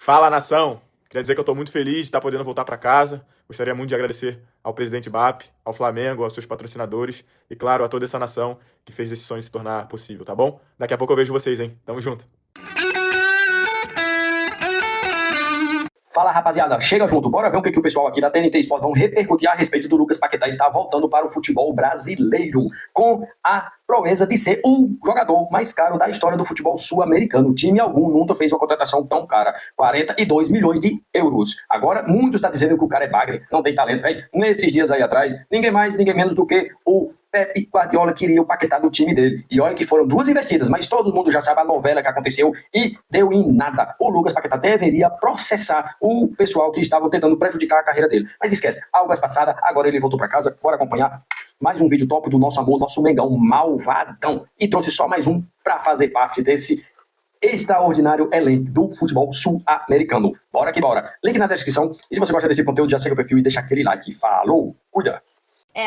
Fala, nação! Queria dizer que eu estou muito feliz de estar podendo voltar para casa. Gostaria muito de agradecer ao presidente BAP, ao Flamengo, aos seus patrocinadores e, claro, a toda essa nação que fez esse sonho se tornar possível, tá bom? Daqui a pouco eu vejo vocês, hein? Tamo junto! Fala, rapaziada, chega junto, bora ver o que o pessoal aqui da TNT Sports vão repercutir a respeito do Lucas Paquetá estar voltando para o futebol brasileiro, com a proeza de ser o jogador mais caro da história do futebol sul-americano. Time algum nunca fez uma contratação tão cara, 42 milhões de euros. Agora, muitos estão dizendo que o cara é bagre, não tem talento, velho. Nesses dias aí atrás, ninguém mais, ninguém menos do que o Pepe Guardiola queria o Paquetá do time dele. E olha que foram duas investidas, mas todo mundo já sabe a novela que aconteceu e deu em nada. O Lucas Paquetá deveria processar o pessoal que estava tentando prejudicar a carreira dele. Mas esquece, algo passada, agora ele voltou para casa. Bora acompanhar mais um vídeo top do nosso amor, nosso Mengão malvadão. E trouxe só mais um para fazer parte desse extraordinário elenco do futebol sul-americano. Bora que bora. Link na descrição. E se você gosta desse conteúdo, já segue o perfil e deixa aquele like. Falou, cuida!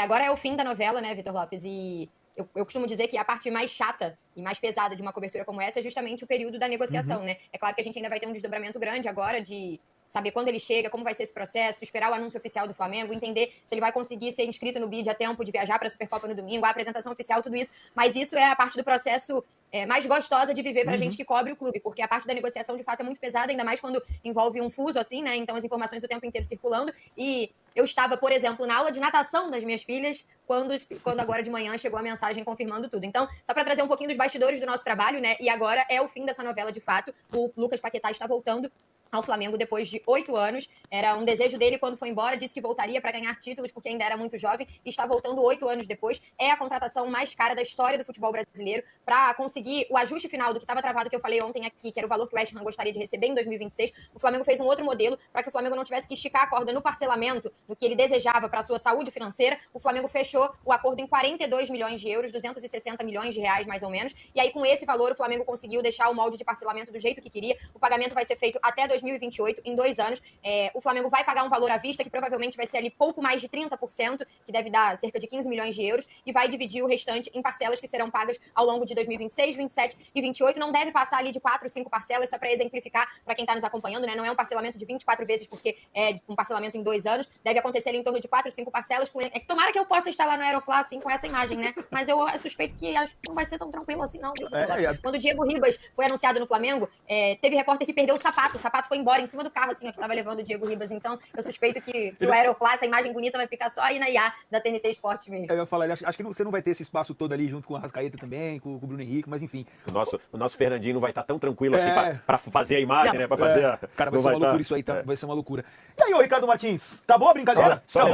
Agora é o fim da novela, né, Vitor Lopes? E eu costumo dizer que a parte mais chata e mais pesada de uma cobertura como essa é justamente o período da negociação, né? É claro que a gente ainda vai ter um desdobramento grande agora de saber quando ele chega, como vai ser esse processo, esperar o anúncio oficial do Flamengo, entender se ele vai conseguir ser inscrito no BID a tempo de viajar para a Supercopa no domingo, a apresentação oficial, tudo isso. Mas isso é a parte do processo mais gostosa de viver pra gente que cobre o clube, porque a parte da negociação, de fato, é muito pesada, ainda mais quando envolve um fuso, assim, né? Então, as informações o tempo inteiro circulando. E eu estava, por exemplo, na aula de natação das minhas filhas, quando agora de manhã chegou a mensagem confirmando tudo. Então, só para trazer um pouquinho dos bastidores do nosso trabalho, né? E agora é o fim dessa novela, de fato. O Lucas Paquetá está voltando ao Flamengo depois de 8 anos. Era um desejo dele quando foi embora, disse que voltaria para ganhar títulos porque ainda era muito jovem e está voltando 8 anos depois. É a contratação mais cara da história do futebol brasileiro para conseguir o ajuste final do que estava travado, que eu falei ontem aqui, que era o valor que o West Ham gostaria de receber em 2026. O Flamengo fez um outro modelo para que o Flamengo não tivesse que esticar a corda no parcelamento do que ele desejava para a sua saúde financeira. O Flamengo fechou o acordo em 42 milhões de euros, 260 milhões de reais mais ou menos. E aí, com esse valor, o Flamengo conseguiu deixar o molde de parcelamento do jeito que queria. O pagamento vai ser feito até 2028, em 2 anos. O Flamengo vai pagar um valor à vista, que provavelmente vai ser ali pouco mais de 30%, que deve dar cerca de 15 milhões de euros, e vai dividir o restante em parcelas que serão pagas ao longo de 2026, 27 e 28. Não deve passar ali de 4, 5 parcelas, só para exemplificar para quem está nos acompanhando, né? Não é um parcelamento de 24 vezes, porque é um parcelamento em 2 anos. Deve acontecer ali em torno de 4, 5 parcelas. Tomara que eu possa estar lá no Aeroflá, assim, com essa imagem, né? Mas eu suspeito que acho que não vai ser tão tranquilo assim, não. Quando o Diego Ribas foi anunciado no Flamengo, teve repórter que perdeu o sapato foi embora em cima do carro, assim, ó, que tava levando o Diego Ribas. Então, eu suspeito que o Aeroflá, essa imagem bonita, vai ficar só aí na IA da TNT Esporte mesmo. Eu ia falar, acho que você não vai ter esse espaço todo ali junto com o Arrascaeta também, com o Bruno Henrique, mas enfim. O nosso Fernandinho não vai estar tão tranquilo assim pra fazer a imagem, não, né? Pra fazer Cara, vai ser uma loucura isso aí, tá? Vai ser uma loucura. E aí, ô Ricardo Martins, tá boa a brincadeira? Só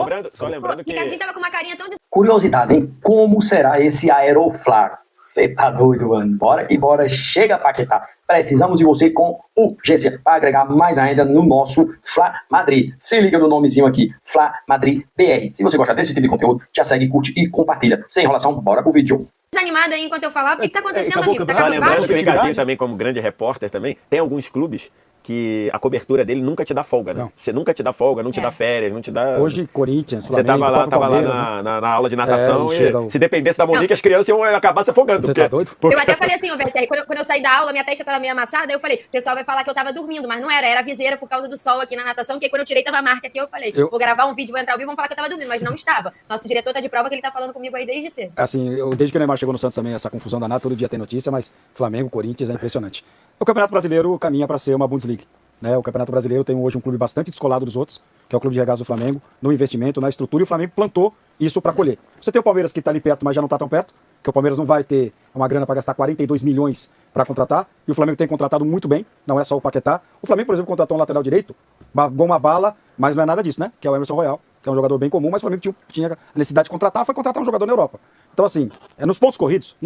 lembrando que... Ricardinho tava com uma carinha tão... Curiosidade, hein? Como será esse Aeroflá? Você tá doido, mano? Bora que bora. Chega, Paquetá. Precisamos de você com urgência para agregar mais ainda no nosso Fla Madrid. Se liga no nomezinho aqui, Fla Madrid BR. Se você gostar desse tipo de conteúdo, já segue, curte e compartilha. Sem enrolação, bora pro vídeo. Desanimada aí enquanto eu falar, o que tá acontecendo, amigo? Tá Só lembrando cabisbaixo? que o Ricardinho também, como grande repórter também, tem alguns clubes que a cobertura dele nunca te dá folga, né? Não. Você nunca te dá folga, não te dá férias, não te dá... Hoje, Corinthians, Você Flamengo, tava lá né? na aula de natação e o... se dependesse da Monique, as crianças iam acabar se afogando. Você tá doido? Eu até falei assim, VSR, quando eu saí da aula, minha testa tava meio amassada, aí eu falei, o pessoal vai falar que eu tava dormindo, mas não era a viseira por causa do sol aqui na natação, que aí quando eu tirei tava a marca aqui, eu falei, vou gravar um vídeo, vou entrar ao vivo, vão falar que eu tava dormindo, mas não estava. Nosso diretor tá de prova que ele tá falando comigo aí desde cedo. Assim, desde que o Neymar chegou no Santos também, essa confusão danada, todo dia tem notícia, mas Flamengo, Corinthians é impressionante. O Campeonato Brasileiro caminha para ser uma Bundesliga. Né, o Campeonato Brasileiro tem hoje um clube bastante descolado dos outros, que é o Clube de Regatas do Flamengo, no investimento, na estrutura, e o Flamengo plantou isso para colher. Você tem o Palmeiras que está ali perto, mas já não está tão perto, que o Palmeiras não vai ter uma grana para gastar 42 milhões para contratar, e o Flamengo tem contratado muito bem, não é só o Paquetá. O Flamengo, por exemplo, contratou um lateral direito, uma bala, mas não é nada disso, né? Que é o Emerson Royal, que é um jogador bem comum, mas o Flamengo tinha a necessidade de contratar, foi contratar um jogador na Europa. Então, assim, nos pontos corridos,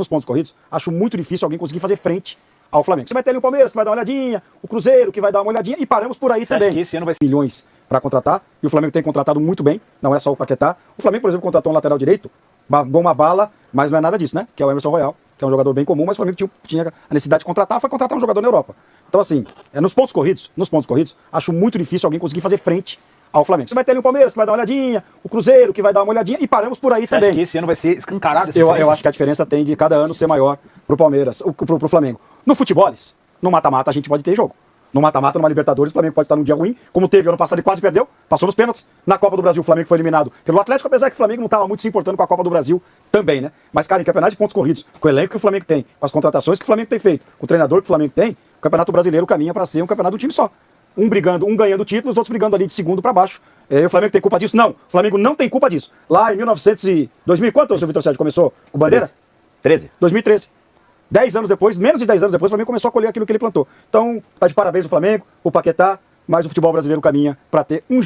acho muito difícil alguém conseguir fazer frente ao Flamengo. Você vai ter ali o Palmeiras, que vai dar uma olhadinha, o Cruzeiro, que vai dar uma olhadinha, e paramos por aí também. Que esse ano vai ser milhões para contratar, e o Flamengo tem contratado muito bem, não é só o Paquetá. O Flamengo, por exemplo, contratou um lateral direito, uma bala, mas não é nada disso, né? Que é o Emerson Royal, que é um jogador bem comum, mas o Flamengo tinha a necessidade de contratar, foi contratar um jogador na Europa. Então, assim, nos pontos corridos, acho muito difícil alguém conseguir fazer frente ao Flamengo. Você vai ter ali o Palmeiras, que vai dar uma olhadinha, o Cruzeiro, que vai dar uma olhadinha, e paramos por aí também. Acho que esse ano vai ser escancarado essa eu acho que a diferença tem de cada ano ser maior pro Palmeiras, pro Flamengo. No futebol, no mata-mata a gente pode ter jogo. No mata-mata, numa Libertadores, o Flamengo pode estar num dia ruim, como teve ano passado e quase perdeu, passou nos pênaltis. Na Copa do Brasil, o Flamengo foi eliminado pelo Atlético, apesar que o Flamengo não estava muito se importando com a Copa do Brasil também, né? Mas, cara, em campeonato de pontos corridos, com o elenco que o Flamengo tem, com as contratações que o Flamengo tem feito, com o treinador que o Flamengo tem, o Campeonato Brasileiro caminha para ser um campeonato de um time só. Um ganhando título, os outros brigando ali de segundo para baixo. O Flamengo tem culpa disso? Não, o Flamengo não tem culpa disso. Lá em 2000 e quanto, o seu Vitor Sérgio começou o Bandeira? 2013. 10 anos depois, menos de 10 anos depois, o Flamengo começou a colher aquilo que ele plantou. Então, tá de parabéns o Flamengo, o Paquetá, mas o futebol brasileiro caminha para ter um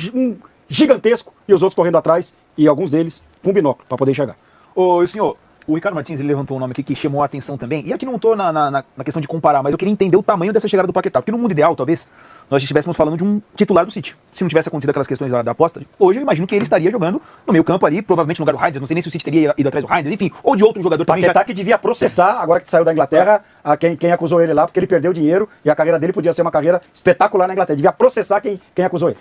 gigantesco e os outros correndo atrás e alguns deles com um binóculo para poder enxergar. Ô, senhor, o Ricardo Martins ele levantou um nome aqui que chamou a atenção também. E aqui não estou na questão de comparar, mas eu queria entender o tamanho dessa chegada do Paquetá. Porque no mundo ideal, talvez, nós estivéssemos falando de um titular do City. Se não tivesse acontecido aquelas questões da aposta, hoje eu imagino que ele estaria jogando no meio campo ali, provavelmente no lugar do Reinders. Não sei nem se o City teria ido atrás do Reinders, enfim, ou de outro jogador também. Paquetá que devia processar, agora que saiu da Inglaterra, a quem acusou ele lá, porque ele perdeu dinheiro e a carreira dele podia ser uma carreira espetacular na Inglaterra. Devia processar quem acusou ele.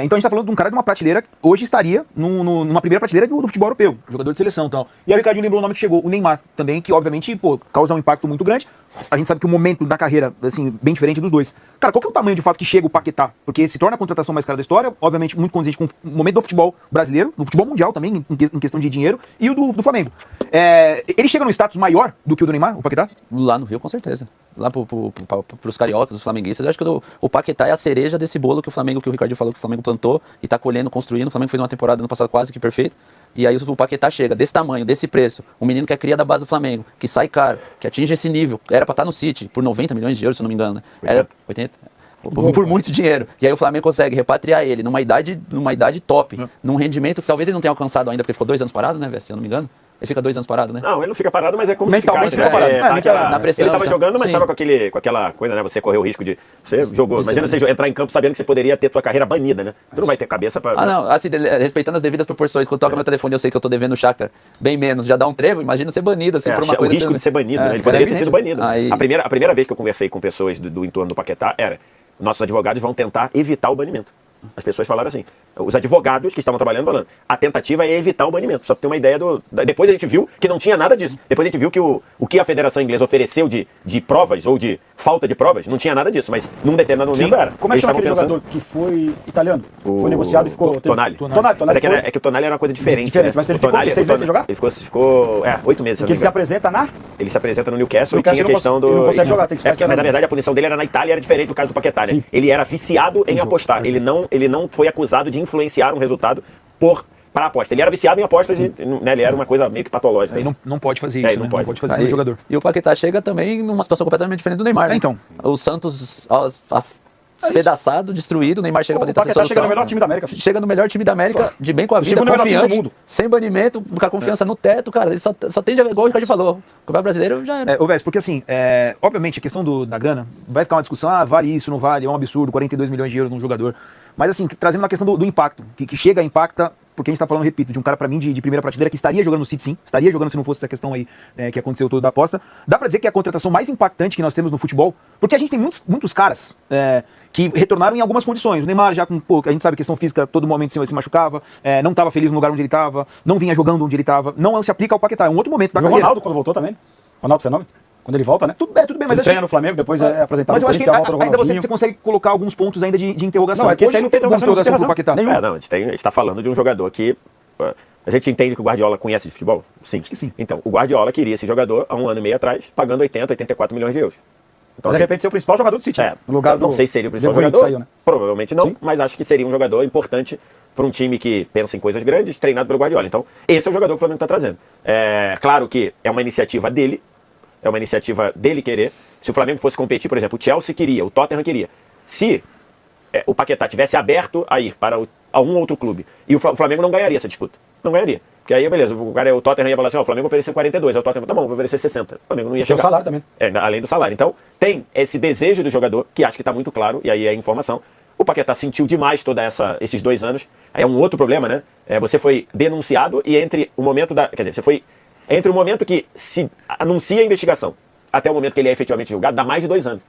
Então a gente tá falando de um cara de uma prateleira que hoje estaria numa primeira prateleira do futebol europeu, jogador de seleção e tal. E aí o Ricardinho lembrou o nome que chegou, o Neymar também, que obviamente, causa um impacto muito grande. A gente sabe que o momento da carreira, assim, bem diferente dos dois. Cara, qual que é o tamanho de fato que chega o Paquetá? Porque se torna a contratação mais cara da história, obviamente muito condizente com o momento do futebol brasileiro, do futebol mundial também, em questão de dinheiro, e o do Flamengo. Ele chega num status maior do que o do Neymar, o Paquetá? Lá no Rio, com certeza. Lá pros cariocas, os flamenguistas, eu acho que o Paquetá é a cereja desse bolo que o Ricardinho falou que o Flamengo plantou e tá colhendo, construindo. O Flamengo fez uma temporada no passado quase que perfeita. E aí o Paquetá chega desse tamanho, desse preço, um menino que é cria da base do Flamengo, que sai caro, que atinge esse nível, era pra estar no City por 90 milhões de euros, se eu não me engano, né? Era 80? Por muito dinheiro. E aí o Flamengo consegue repatriar ele numa idade top, num rendimento que talvez ele não tenha alcançado ainda, porque ficou 2 anos parado, né, se eu não me engano? Ele fica 2 anos parado, né? Não, ele não fica parado, mas é como mentalmente se ficasse, fica parado. Na pressão, ele estava jogando, mas sim. estava com aquela coisa, né? Você correu o risco de... Você jogou. Imagina você entrar em campo sabendo que você poderia ter sua carreira banida, né? Tu não vai ter cabeça para... não. Assim, respeitando as devidas proporções. Quando toca meu telefone, eu sei que eu tô devendo o Shakhtar bem menos. Já dá um trevo. Imagina ser banido, assim, por uma coisa... O risco de ser banido, né? Ele poderia ter sido banido. Aí... A primeira vez que eu conversei com pessoas do entorno do Paquetá era... Nossos advogados vão tentar evitar o banimento. As pessoas falaram assim. Os advogados que estavam trabalhando falando, a tentativa é evitar o banimento. Só para ter uma ideia depois a gente viu que não tinha nada disso. Depois a gente viu que o que a Federação Inglesa ofereceu de provas ou de falta de provas, não tinha nada disso. Mas num determinado momento era. Como é que chama aquele jogador que foi italiano? Foi negociado e ficou... Tonali. Mas é que o Tonali era uma coisa diferente. Né? Mas ele ficou 6 meses sem jogar? Ele ficou 8 meses. Porque ele se apresenta Ele se apresenta no Newcastle e tinha a questão do... Ele não consegue jogar, tem que ficar mas na verdade a punição dele era na Itália, era diferente do caso do Paquetá, né? Sim. Ele era viciado em apostar. Ele não foi acusado de influenciar um resultado para aposta. Ele era viciado em apostas e né, ele era uma coisa meio que patológica. Aí não pode fazer isso, não né? pode. Não pode fazer isso no jogador. E o Paquetá chega também numa situação completamente diferente do Neymar, né? Então. O Santos despedaçado, destruído, o Neymar chega pra tentar ser solução. Chega no melhor time da América. Chega no melhor time da América, de bem com a vida, segundo melhor time do confiante, mundo. sem banimento, com a confiança no teto, cara. Ele só tende a ver, igual o Ricardo falou. O Campeonato Brasileiro já era. Ô, Vés, porque assim, obviamente a questão da grana vai ficar uma discussão, vale isso, não vale, é um absurdo, 42 milhões de euros num jogador. Mas assim, trazendo uma questão do impacto, que chega a impacta, porque a gente tá falando, repito, de um cara pra mim de primeira prateleira que estaria jogando no City, sim, estaria jogando se não fosse essa questão aí que aconteceu toda da aposta. Dá pra dizer que é a contratação mais impactante que nós temos no futebol, porque a gente tem muitos caras que retornaram em algumas condições. O Neymar já com, a gente sabe, questão física, todo momento se machucava, não estava feliz no lugar onde ele estava, não vinha jogando onde ele estava, não se aplica ao Paquetá, é um outro momento da carreira. O Ronaldo, quando voltou também, Ronaldo Fenômeno, quando ele volta, né? Tudo bem, mas ele treina no Flamengo, depois é apresentado mas eu acho que ainda volta você consegue colocar alguns pontos ainda de interrogação. Não, é que esse aí não tem interrogação pro Paquetá. A gente está falando de um jogador que... A gente entende que o Guardiola conhece de futebol? Sim. Acho que sim. Então, o Guardiola queria esse jogador há 1 ano e meio atrás, pagando 84 milhões de euros. Então, de repente ser o principal jogador do City. No lugar não sei se seria o principal jogador. Saiu, né? Provavelmente não, Sim. mas acho que seria um jogador importante para um time que pensa em coisas grandes, treinado pelo Guardiola. Então, esse é o jogador que o Flamengo está trazendo. Claro que é uma iniciativa dele, querer. Se o Flamengo fosse competir, por exemplo, o Chelsea queria, o Tottenham queria. Se o Paquetá tivesse aberto a ir para a um outro clube, e o Flamengo não ganharia essa disputa. Não ganharia. Porque aí, beleza, o Tottenham ia falar assim, o Flamengo ofereceu 42, aí o Tottenham, tá bom, vou oferecer 60. O Flamengo não ia chegar. Tem o salário também. Além do salário. Então, tem esse desejo do jogador, que acho que está muito claro, e aí é informação. O Paquetá sentiu demais esses 2 anos. Aí é um outro problema, né? Você foi denunciado e entre o momento entre o momento que se anuncia a investigação até o momento que ele é efetivamente julgado, dá mais de 2 anos.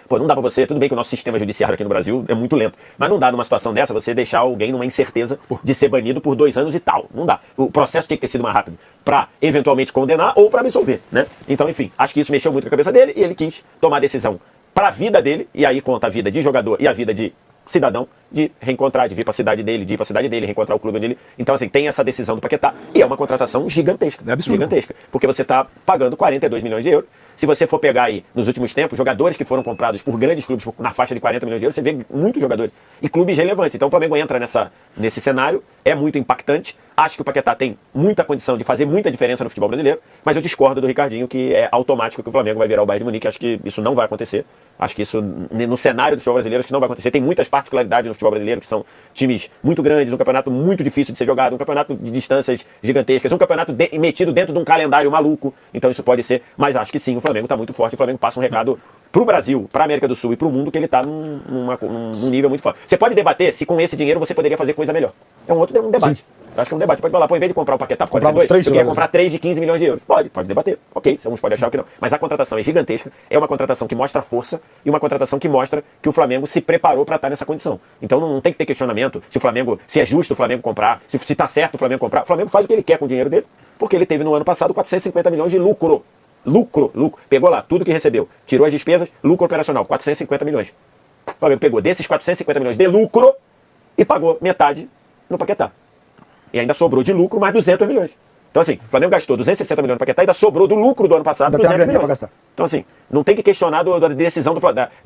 Pô, não dá pra você, tudo bem que o nosso sistema judiciário aqui no Brasil é muito lento, mas não dá numa situação dessa você deixar alguém numa incerteza de ser banido por 2 anos e tal. Não dá. O processo tinha que ter sido mais rápido pra eventualmente condenar ou pra absolver, né? Então, enfim, acho que isso mexeu muito com a cabeça dele e ele quis tomar a decisão para a vida dele, e aí conta a vida de jogador e a vida de cidadão, de reencontrar, de vir para a cidade dele, de ir para a cidade dele, reencontrar o clube dele. Então, assim, tem essa decisão do Paquetá, e é uma contratação gigantesca. É absurdo. Gigantesca. Porque você está pagando 42 milhões de euros. Se você for pegar aí, nos últimos tempos, jogadores que foram comprados por grandes clubes na faixa de 40 milhões de euros, você vê muitos jogadores. E clubes relevantes. Então o Flamengo entra nesse cenário, é muito impactante. Acho que o Paquetá tem muita condição de fazer muita diferença no futebol brasileiro, mas eu discordo do Ricardinho que é automático que o Flamengo vai virar o Bayern de Munique. Acho que isso não vai acontecer. Acho que isso, no cenário do futebol brasileiro, acho que não vai acontecer. Tem muitas particularidades no futebol brasileiro, que são times muito grandes, um campeonato muito difícil de ser jogado, um campeonato de distâncias gigantescas, um campeonato metido dentro de um calendário maluco. Então isso pode ser, mas acho que sim, o Flamengo está muito forte. O Flamengo passa um recado pro Brasil, pra América do Sul e pro mundo que ele tá num nível muito forte. Você pode debater se com esse dinheiro você poderia fazer coisa melhor. É um debate. Sim. Eu acho que é um debate. Você pode falar, pô, em vez de comprar o Paquetá por Comprava 42, os 3 eu queria jogadores. comprar 3 de 15 milhões de euros. Pode debater. Ok, alguns podem achar que não. Mas a contratação é gigantesca, é uma contratação que mostra força e uma contratação que mostra que o Flamengo se preparou para estar nessa condição. Então não tem que ter questionamento se é justo o Flamengo comprar, se tá certo o Flamengo comprar. O Flamengo faz o que ele quer com o dinheiro dele, porque ele teve no ano passado 450 milhões de lucro. Lucro. Pegou lá tudo que recebeu, tirou as despesas, lucro operacional, 450 milhões. O Flamengo pegou desses 450 milhões de lucro e pagou metade no Paquetá. E ainda sobrou de lucro mais 200 milhões. Então, assim, o Flamengo gastou 260 milhões no Paquetá e ainda sobrou do lucro do ano passado Ainda tem uma 200 graninha pra milhões. gastar. Então, assim, não tem que questionar da decisão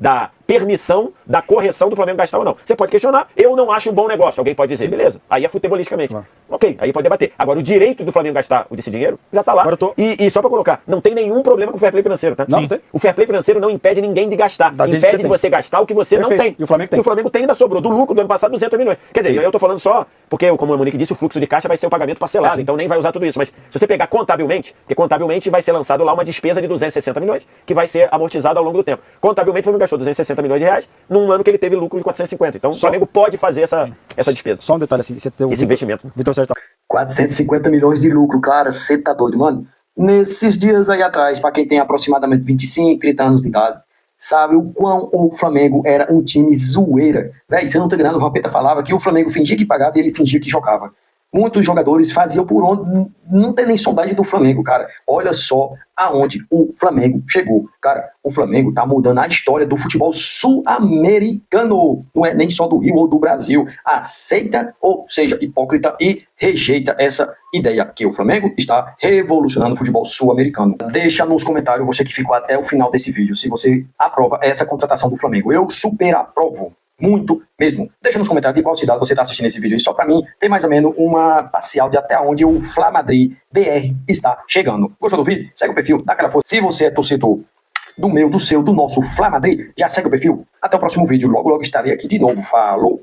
da permissão, da correção do Flamengo gastar ou não. Você pode questionar, eu não acho um bom negócio. Alguém pode dizer, beleza, aí é futebolisticamente. Claro. Ok, aí pode debater. Agora, o direito do Flamengo gastar desse dinheiro já tá lá. Agora eu tô- E só pra colocar, não tem nenhum problema com o fair play financeiro, tá? Não, não tem. O fair play financeiro não impede ninguém de gastar. Dá desde que Impede você de tem. você gastar o que você não Perfeito. tem. E o Flamengo tem. E o Flamengo tem, ainda sobrou do lucro do ano passado 200 milhões. Quer dizer, eu tô falando só porque, como o Monique disse, o fluxo de caixa vai ser o pagamento parcelado, então nem vai usar tudo isso. Mas se você pegar contabilmente, porque contabilmente vai ser lançado lá uma despesa de 260 milhões, que vai ser amortizada ao longo do tempo. Contabilmente o Flamengo gastou 260 milhões de reais num ano que ele teve lucro de 450. Então o Flamengo pode fazer essa despesa. Só um detalhe assim, você tem Esse investimento. Vitor Sérgio tá 450 milhões de lucro, cara, você tá doido, mano. Nesses dias aí atrás, pra quem tem aproximadamente 25, 30 anos de idade, sabe o quão o Flamengo era um time zoeira. Véi, você não tá ligado, o Vampeta falava que o Flamengo fingia que pagava e ele fingia que jogava. Muitos jogadores faziam por onde, não tem nem saudade do Flamengo, cara. Olha só aonde o Flamengo chegou. Cara, o Flamengo tá mudando a história do futebol sul-americano. Não é nem só do Rio ou do Brasil. Aceita, ou seja, hipócrita e rejeita essa ideia que o Flamengo está revolucionando o futebol sul-americano. Deixa nos comentários, você que ficou até o final desse vídeo, se você aprova essa contratação do Flamengo. Eu super aprovo. Muito mesmo. Deixa nos comentários de qual cidade você está assistindo esse vídeo. E só para mim, tem mais ou menos uma parcial de até onde o Fla Madrid BR está chegando. Gostou do vídeo? Segue o perfil, dá aquela força. Se você é torcedor do meu, do seu, do nosso Fla Madrid, já segue o perfil. Até o próximo vídeo. Logo, logo estarei aqui de novo. Falou!